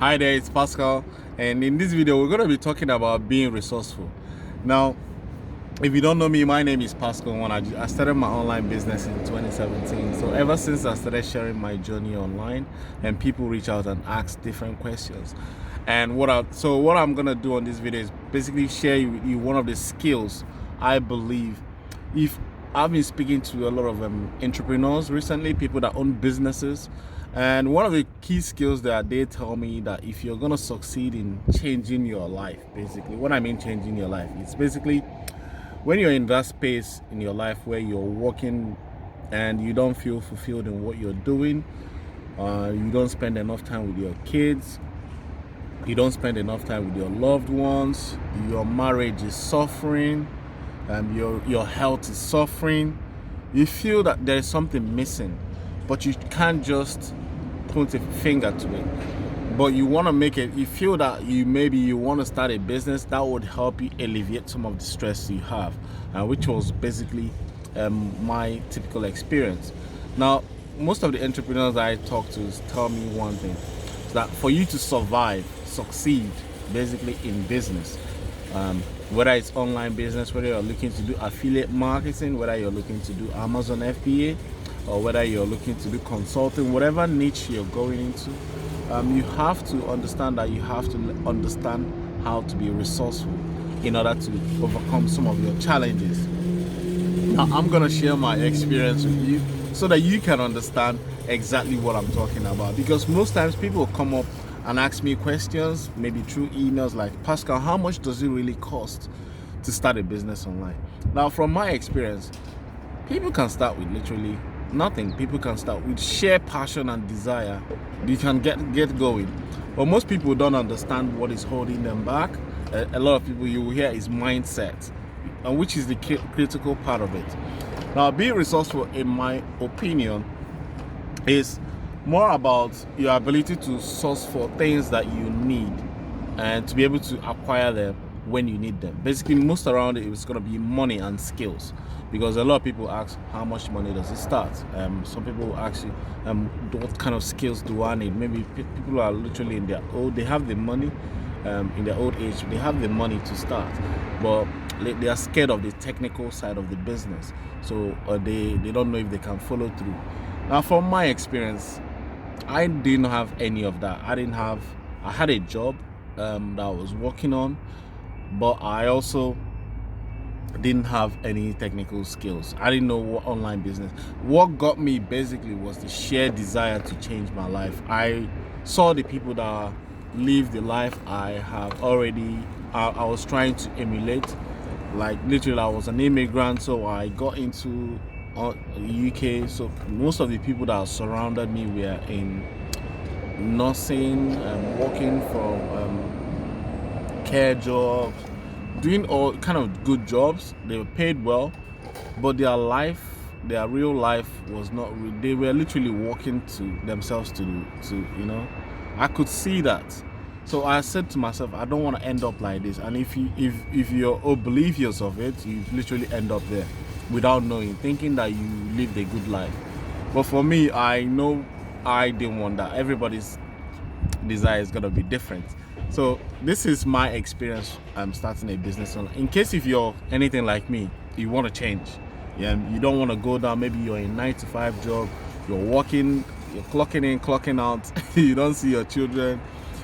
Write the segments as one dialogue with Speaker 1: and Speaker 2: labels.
Speaker 1: Hi there, it's Pascal, and in this video we're going to be talking about being resourceful. Now, if you don't know me, my name is Pascal Nwanaji. I started my online business in 2017. So ever since I started sharing my journey online, and people reach out and ask different questions. And what I'm going to do on this video is basically share with you one of the skills I believe. If I've been speaking to a lot of entrepreneurs recently, people that own businesses, and one of the key skills that they tell me that if you're going to succeed in changing your life, basically, what I mean changing your life, it's basically when you're in that space in your life where you're working and you don't feel fulfilled in what you're doing, you don't spend enough time with your kids, you don't spend enough time with your loved ones, your marriage is suffering, your health is suffering, you feel that there is something missing, but you can't just put a finger to it. But you want to make it, you feel that you want to start a business that would help you alleviate some of the stress you have, which was basically my typical experience. Now, most of the entrepreneurs I talk to tell me one thing, is that for you to succeed basically in business, whether it's online business, whether you're looking to do affiliate marketing, whether you're looking to do Amazon FBA, or whether you're looking to do consulting, whatever niche you're going into, you have to understand that you have to understand how to be resourceful in order to overcome some of your challenges. Now, I'm going to share my experience with you so that you can understand exactly what I'm talking about, because most times people come up and ask me questions, maybe through emails like, Pascal, how much does it really cost to start a business online? Now, from my experience, people can start with literally nothing. People can start with sheer passion and desire. You can get going. But most people don't understand what is holding them back. A lot of people you will hear is mindset, and which is the critical part of it. Now, being resourceful, in my opinion, is more about your ability to source for things that you need and to be able to acquire them when you need them. Basically, most around it is going to be money and skills, because a lot of people ask, how much money does it start? Some people will ask you, what kind of skills do I need? Maybe people are literally they have the money, in their old age, they have the money to start, but they are scared of the technical side of the business, so they don't know if they can follow through. Now, from my experience, I didn't have any of that. I had a job that I was working on, but I also didn't have any technical skills. I didn't know what online business. What got me basically was the sheer desire to change my life. I saw the people that live the life I have already, I was trying to emulate. Like literally, I was an immigrant, so I got into UK. So most of the people that surrounded me were in nursing, working from care jobs, doing all kind of good jobs. They were paid well, but their real life was not. They were literally working to themselves to I could see that. So I said to myself, I don't want to end up like this. And if you're oblivious of it, you literally end up there without knowing, thinking that you lived a good life. But for me, I know I didn't want that. Everybody's desire is gonna be different. So this is my experience starting a business online. In case if you're anything like me, you want to change. You don't want to go down. Maybe you're in a 9-to-5 job, you're working, you're clocking in, clocking out, you don't see your children,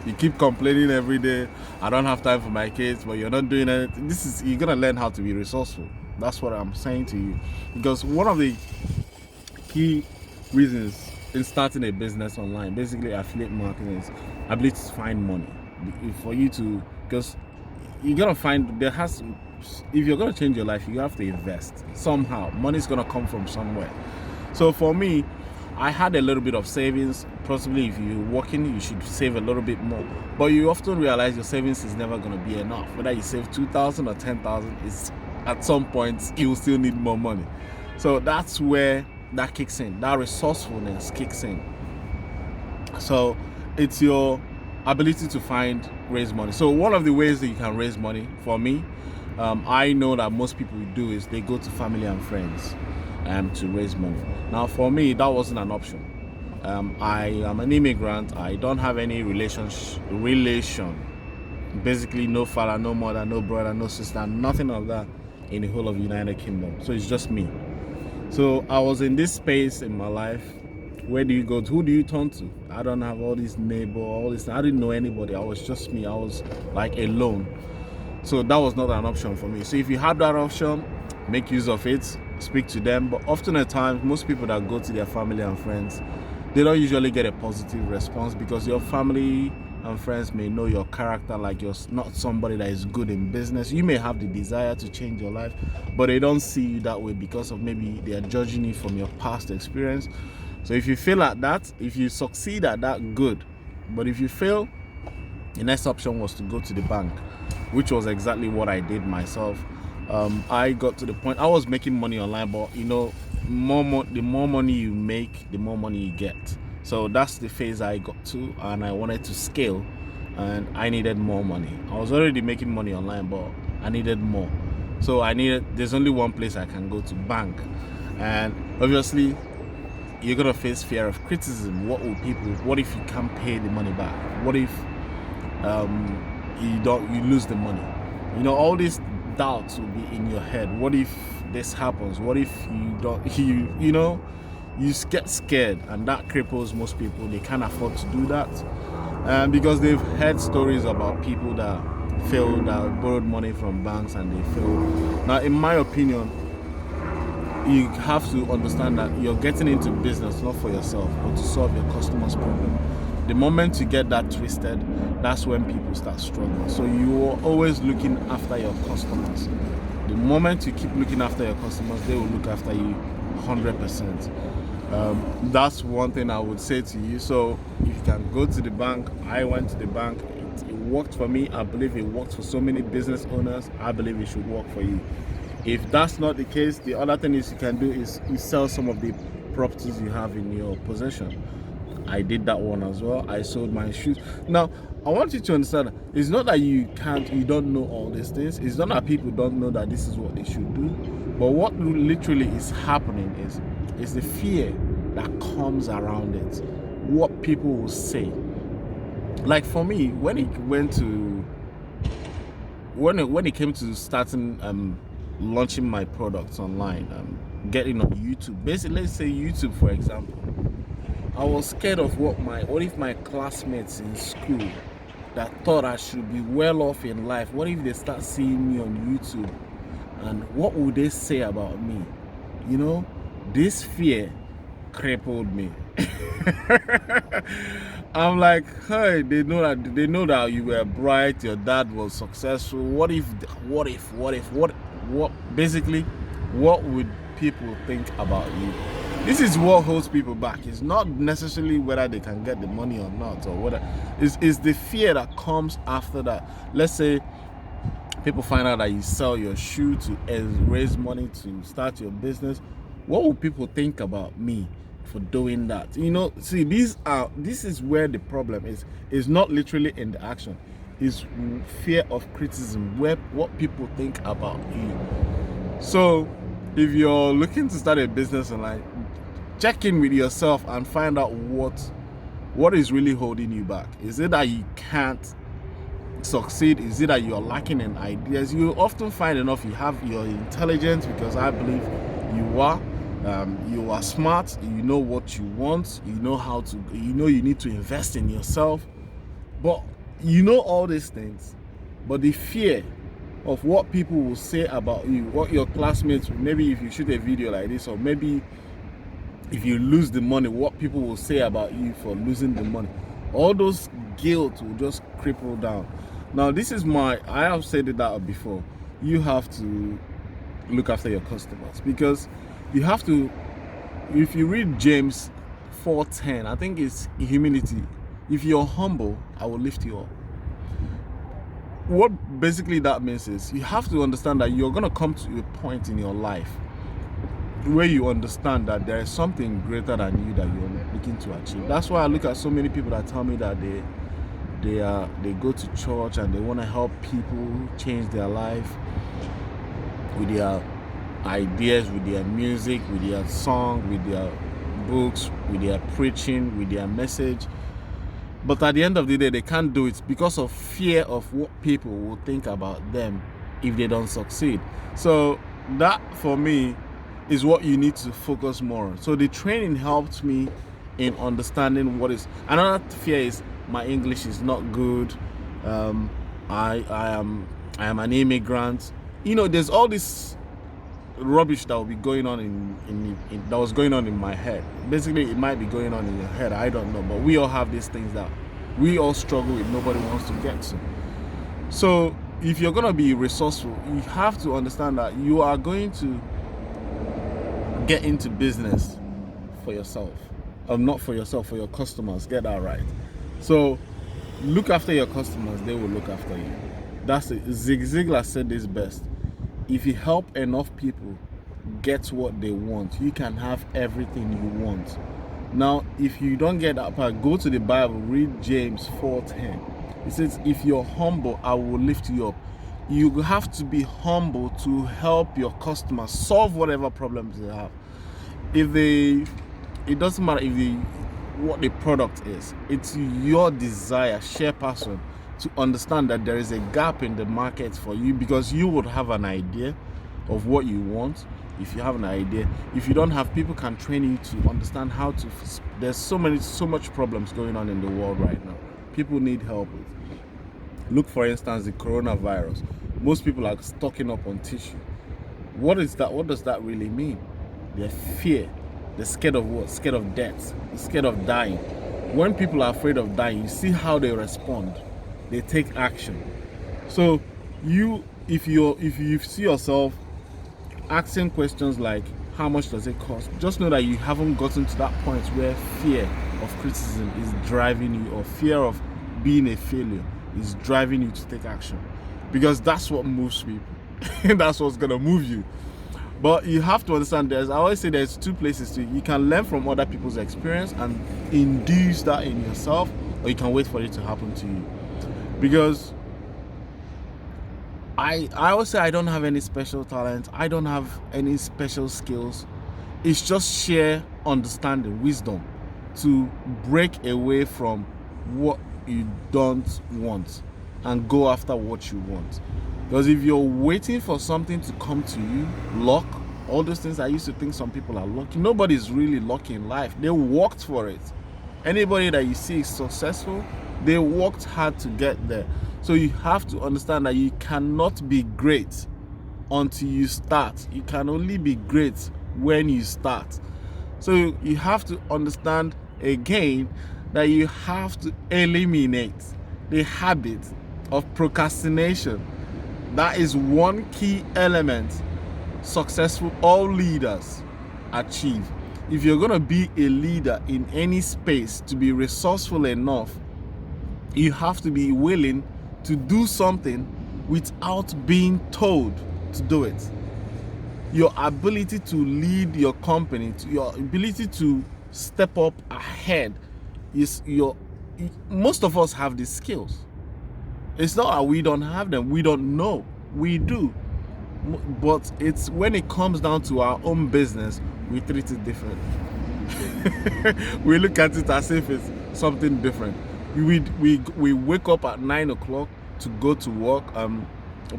Speaker 1: you keep complaining every day, I don't have time for my kids, but you're not doing anything. You're gonna learn how to be resourceful. That's what I'm saying to you, because one of the key reasons in starting a business online, basically affiliate marketing, is ability to find money. For you to, because you're gonna find if you're gonna change your life, you have to invest somehow. Money's gonna come from somewhere. So for me, I had a little bit of savings. Possibly if you're working, you should save a little bit more, but you often realize your savings is never going to be enough. Whether you save 2,000 or 10,000, is at some point you will still need more money. So that's where that kicks in, that resourcefulness kicks in. So it's your ability to raise money. So one of the ways that you can raise money, for me, I know that most people do, is they go to family and friends to raise money. Now, for me, that wasn't an option. I am an immigrant. I don't have any relation, basically no father, no mother, no brother, no sister, nothing of that in the whole of United Kingdom. So it's just me. So I was in this space in my life. Where do you go to? Who do you turn to? I don't have all these neighbor, all this. I didn't know anybody. I was just me. I was like alone. So that was not an option for me. So if you have that option, make use of it, speak to them. But often at times, most people that go to their family and friends, they don't usually get a positive response, because your family and friends may know your character, like you're not somebody that is good in business. You may have the desire to change your life, but they don't see you that way because of maybe they are judging you from your past experience. So if you fail at that, if you succeed at that, good. But if you fail, the next option was to go to the bank, which was exactly what I did myself. I got to the point, I was making money online, but you know, the more money you make, the more money you get. So that's the phase I got to, and I wanted to scale, and I needed more money. I was already making money online, but I needed more. So there's only one place I can go to, bank. And obviously, you're gonna face fear of criticism. What if you can't pay the money back? What if you lose the money? You know, all these doubts will be in your head. What if this happens? What if you get scared? And that cripples most people. They can't afford to do that, because they've heard stories about people that failed, that borrowed money from banks and they failed. Now, in my opinion, you have to understand that you're getting into business not for yourself, but to solve your customers' problem. The moment you get that twisted, that's when people start struggling. So you are always looking after your customers. The moment you keep looking after your customers, they will look after you 100%. That's one thing I would say to you. So if you can go to the bank, I went to the bank. It worked for me. I believe it works for so many business owners. I believe it should work for you. If that's not the case, the other thing is you can do is you sell some of the properties you have in your possession. I did that one as well. I sold my shoes. Now, I want you to understand, it's not that you don't know all these things. It's not that people don't know that this is what they should do. But what literally is happening is the fear that comes around it. What people will say. Like for me, when it came to starting launching my products online, getting on YouTube. Basically, let's say YouTube, for example. I was scared of what if my classmates in school that thought I should be well off in life, what if they start seeing me on YouTube, and what would they say about me? You know, this fear crippled me. I'm like, hey, they know that you were bright, your dad was successful. What basically, what would people think about you? This is what holds people back. It's not necessarily whether they can get the money or not, or whether it's the fear that comes after that. Let's say people find out that you sell your shoe to raise money to start your business. What will people think about me for doing that? You know, see, this is where the problem is. It's not literally in the action. It's fear of criticism, what people think about you. So if you're looking to start a business online, check in with yourself and find out what is really holding you back. Is it that you can't succeed? Is it that you're lacking in ideas? You often find enough you have your intelligence, because I believe you are smart, you know what you want, you know you need to invest in yourself, but you know all these things, but the fear of what people will say about you, what your classmates, maybe if you shoot a video like this, or maybe if you lose the money, what people will say about you for losing the money, all those guilt will just cripple down. Now, I have said that before, you have to look after your customers, because you have to, if you read James 4:10, I think it's humility. If you're humble, I will lift you up. What basically that means is you have to understand that you're going to come to a point in your life where you understand that there is something greater than you that you're looking to achieve. That's why I look at so many people that tell me that they go to church and they want to help people change their life with their ideas, with their music, with their song, with their books, with their preaching, with their message. But at the end of the day, they can't do it because of fear of what people will think about them if they don't succeed. So that, for me, is what you need to focus more on. So the training helped me in understanding what is. Another fear is my English is not good. I am an immigrant. There's all this rubbish that will be going on that was going on in my head. Basically, it might be going on in your head, I don't know, but we all have these things that we all struggle with, nobody wants to get to. So if you're going to be resourceful, you have to understand that you are going to get into business for yourself, not for yourself, for your customers. Get that right. So look after your customers, they will look after you. That's it. Zig Ziglar said this best: if you help enough people get what they want, you can have everything you want. Now, if you don't get that part, go to the Bible, read James 4:10. It says, if you're humble, I will lift you up. You have to be humble to help your customers solve whatever problems they have. It doesn't matter what the product is. It's your desire, share passion, to understand that there is a gap in the market for you, because you would have an idea of what you want. If you have an idea, if you don't have, people can train you to understand how to. There's so much problems going on in the world right now. People need help with. Look, for instance, the coronavirus. Most people are stocking up on tissue. What is that? What does that really mean? They're fear. They're scared of what? Scared of death. They're scared of dying. When people are afraid of dying, you see how they respond. They take action. So if you see yourself asking questions like, how much does it cost? Just know that you haven't gotten to that point where fear of criticism is driving you, or fear of being a failure is driving you to take action, because that's what moves people. That's what's gonna move you. But you have to understand, I always say there's two places you can learn from other people's experience and induce that in yourself, or you can wait for it to happen to you. Because I always say I don't have any special talent, I don't have any special skills. It's just sheer understanding, wisdom, to break away from what you don't want and go after what you want. Because if you're waiting for something to come to you, luck, all those things, I used to think some people are lucky. Nobody's really lucky in life. They worked for it. Anybody that you see is successful, they worked hard to get there. So you have to understand that you cannot be great until you start. You can only be great when you start. So you have to understand again that you have to eliminate the habit of procrastination. That is one key element successful all leaders achieve. If you're going to be a leader in any space, to be resourceful enough, you have to be willing to do something without being told to do it. Your ability to lead your company, your ability to step up ahead, most of us have these skills. It's not that we don't have them, we don't know, we do. But it's when it comes down to our own business, we treat it different. We look at it as if it's something different. We wake up at 9 o'clock to go to work.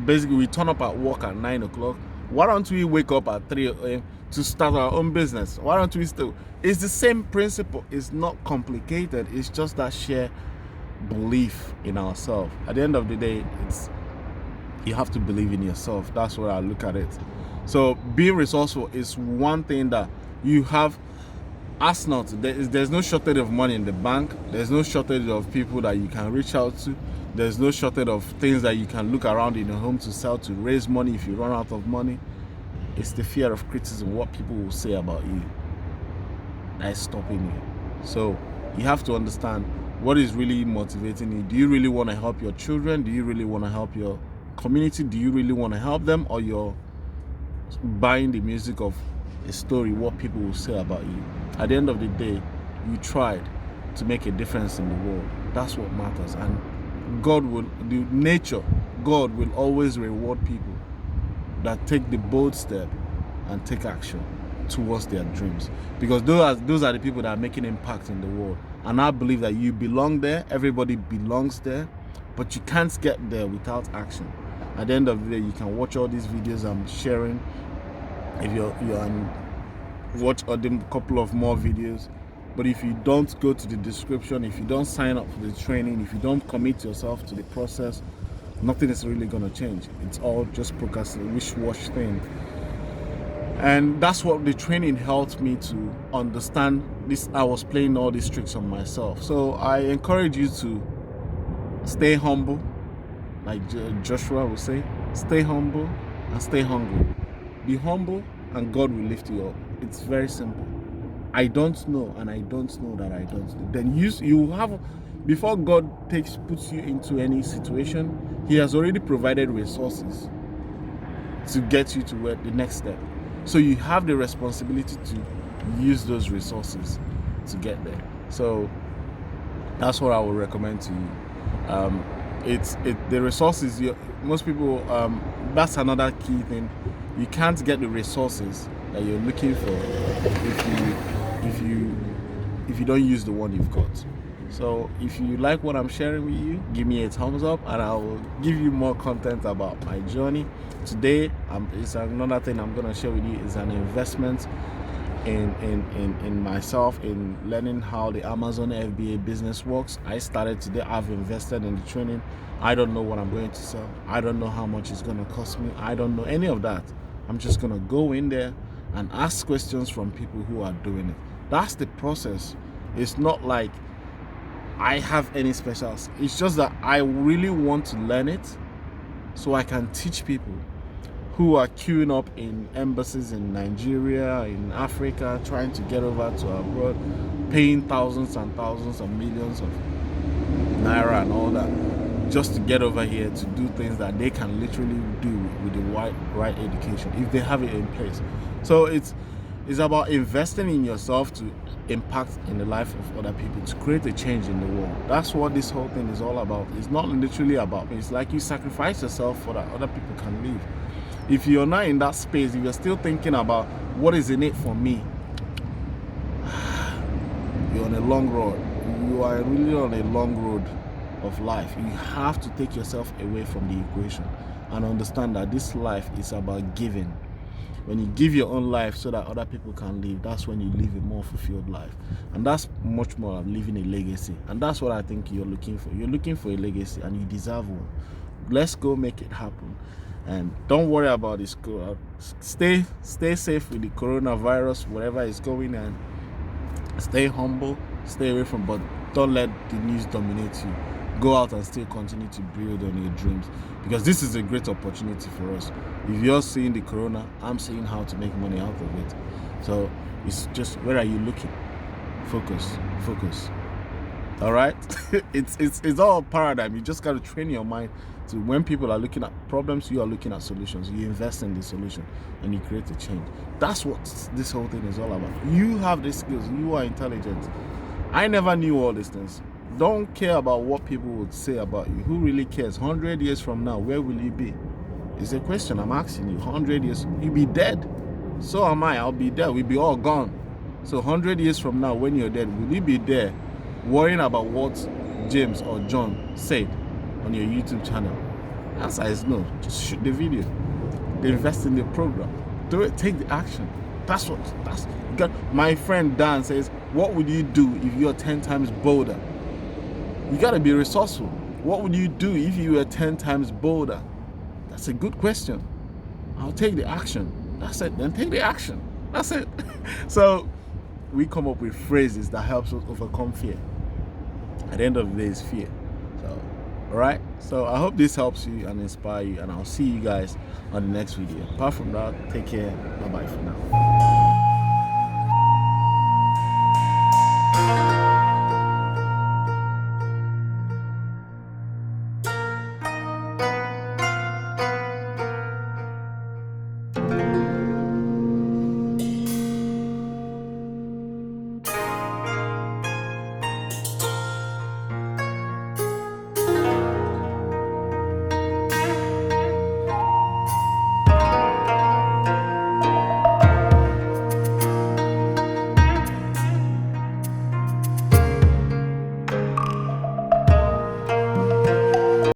Speaker 1: Basically, we turn up at work at 9 o'clock. Why don't we wake up at 3 a.m. to start our own business? Why don't we still? It's the same principle. It's not complicated. It's just that sheer belief in ourselves. At the end of the day, you have to believe in yourself. That's what I look at it. So being resourceful is one thing that you have. Ask not. There's no shortage of money in the bank. There's no shortage of people that you can reach out to. There's no shortage of things that you can look around in your home to sell to raise money if you run out of money. It's the fear of criticism, what people will say about you, that is stopping you. So you have to understand what is really motivating you. Do you really want to help your children? Do you really want to help your community? Do you really want to help them? Or you're buying the music of a story, what people will say about you? At the end of the day, you tried to make a difference in the world. That's what matters. And God will always reward people that take the bold step and take action. towards their dreams, because those are the people that are making impact in the world. And I believe that you belong there, everybody belongs there, but you can't get there without action. At the end of the day, you can watch all these videos I'm sharing. If you're watch a couple of more videos, but if you don't go to the description, if you don't sign up for the training, if you don't commit yourself to the process, nothing is really going to change. It's all just procrastination, wish-wash thing. And that's what the training helped me to understand. This, I was playing all these tricks on myself. So I encourage you to stay humble, like Joshua would say, stay humble and stay hungry. Be humble and God will lift you up. It's very simple. I don't know, and I don't know that I don't know. Then you have, before God puts you into any situation, He has already provided resources to get you to where the next step. So you have the responsibility to use those resources to get there. So that's what I would recommend to you. The resources. Most people. That's another key thing. You can't get the resources that you're looking for if you don't use the one you've got. So if you like what I'm sharing with you, give me a thumbs up, and I will give you more content about my journey. Today, it's another thing I'm gonna share with you is an investment in myself, in learning how the Amazon FBA business works. I started today. I've invested in the training. I don't know what I'm going to sell. I don't know how much it's gonna cost me. I don't know any of that. I'm just gonna go in there and ask questions from people who are doing it. That's the process. It's not like I have any special. It's just that I really want to learn it so I can teach people who are queuing up in embassies in Nigeria, in Africa, trying to get over to abroad, paying thousands and thousands and millions of naira and all that, just to get over here to do things that they can literally do with the right education if they have it in place. So it's about investing in yourself to impact in the life of other people, to create a change in the world. That's what this whole thing is all about. It's not literally about me. It's like you sacrifice yourself so that other people can live. If you're not in that space, if you're still thinking about what is in it for me, you're on a long road. You are really on a long road of life. You have to take yourself away from the equation and understand that this life is about giving. When you give your own life so that other people can live, that's when you live a more fulfilled life. And that's much more of living a legacy. And that's what I think you're looking for. You're looking for a legacy and you deserve one. Let's go make it happen. And don't worry about this. Stay safe with the coronavirus, whatever is going on. Stay humble, stay away from, but don't let the news dominate you. Go out and still continue to build on your dreams, because this is a great opportunity for us. If you're seeing the corona, I'm seeing how to make money out of it. So it's just, where are you looking? Focus. All right. it's all paradigm. You just got to train your mind to, when people are looking at problems, you are looking at solutions. You invest in the solution and you create a change. That's what this whole thing is all about. You have the skills. You are intelligent. I never knew all these things. Don't care about what people would say about you. Who really cares? 100 years from now, where will you be? It's a question I'm asking you. 100 years, you'll be dead. So am I. I'll be dead. We'll be all gone. So 100 years from now, when you're dead, will you be there worrying about what James or John said on your YouTube channel? The answer is no. Just shoot the video. Invest in the program. Do it. Take the action. That's my friend Dan says, what would you do if you're 10 times bolder? You got to be resourceful. What would you do if you were 10 times bolder? That's a good question. I'll take the action. That's it. Then take the action. That's it. So we come up with phrases that helps us overcome fear. At the end of the day, it's fear. So, all right. So I hope this helps you and inspire you, and I'll see you guys on the next video. Apart from that, take care. Bye-bye for now.